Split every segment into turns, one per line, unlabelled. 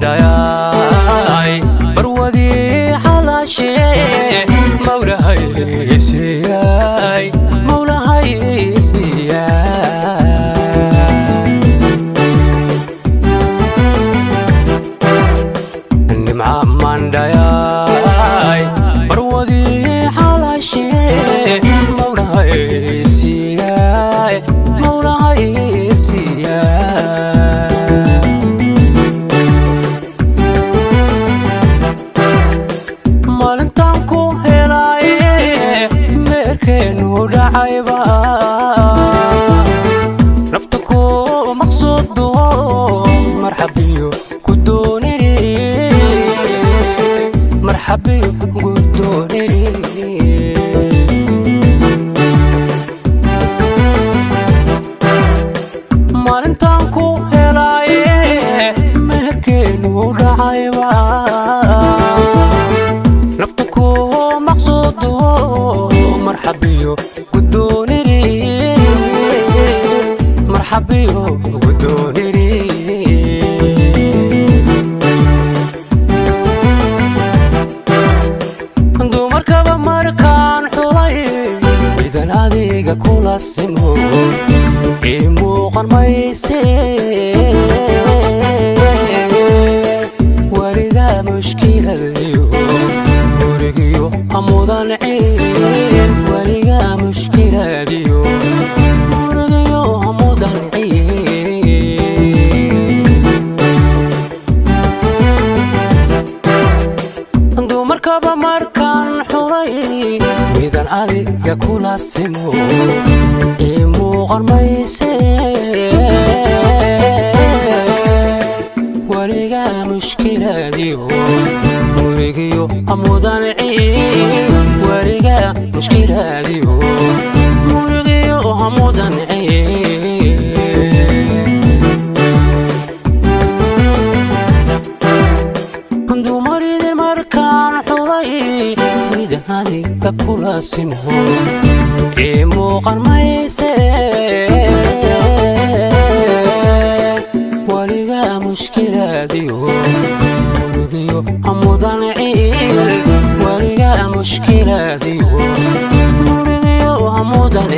mandayay barwadi xalaashe mawlahay siiyay nimca mandayay barwadi xalaashe mawlahay siiyay maalintaan ku helay meerkeenu dhacayba nafta ku maqsuudo marxabiyo ku doonini maalintaan ku helay meerkeenu dhacayba nafta ku maqsuudo marxabiyo ku doonini dumarkaba markaan xulay idan adiga kula simo ii muuqan mayse weliga mushkiladiyo gurigiyo amudan ciin weliga mushkiladiyo gurigiyo amudan ciin dumarkaba markaan xulay idan adiga kula simo ii muuqan mayse weliga mushkiladiyo gurigiyo amudan ciin weliga mushkiladiyo gurigiyo amudan ciin dumaridin markaan xulay idan adiga kula simo ii muuqan mayse weliga mushkiladiyo gurigiyo amudan ciin weliga mushkiladiyo gurigiyo amudan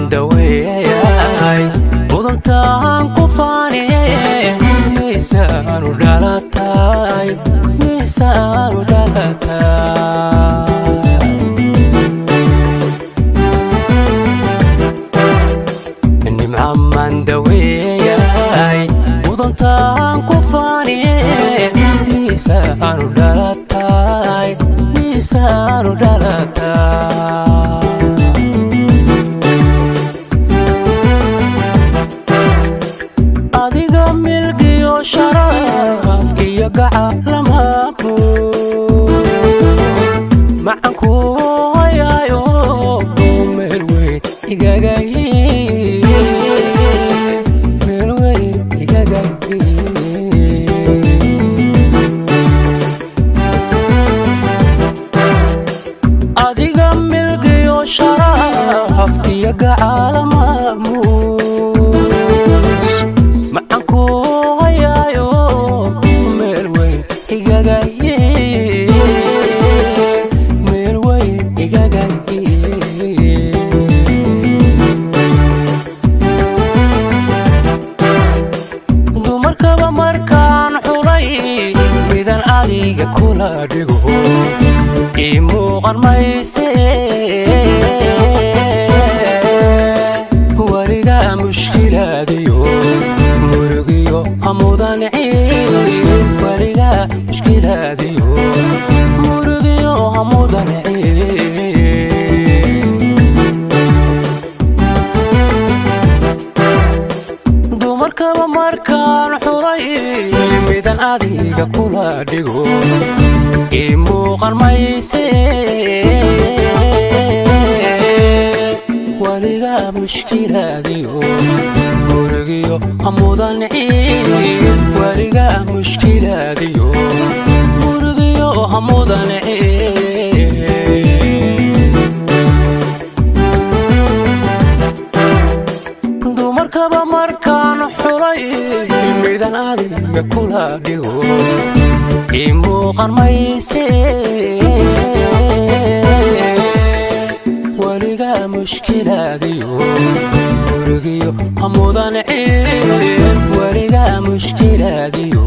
mandawayay mudantaan ku faaniyay miisaanu dhalatay nimca mandawayay mudantaan ku faaniyay miisaanu dhalatay adiga milgiyo sharafkiyo gaca lama macan ku hayayo meel weyn igagayi adiga milgiyo sharafkiyo gaca lama dumarkaba markaan xulay midan adiga kula dhigo ii muuqan mayse weliga mushkiladiyo murugiyo dumarkaba markaan xulay midan adiga kula dhigo ii muuqan mayse waliga mushkilaadiyo gurigiyo hamudan ciid waliga mushkilaadiyo gurigiyo hamudan ciid dumarkaba markaan xulay midan adiga kula dhigo ii muuqan mayse waliga mushkilaadiyo gurigiyo hamudan ciid waliga mushkilaadiyo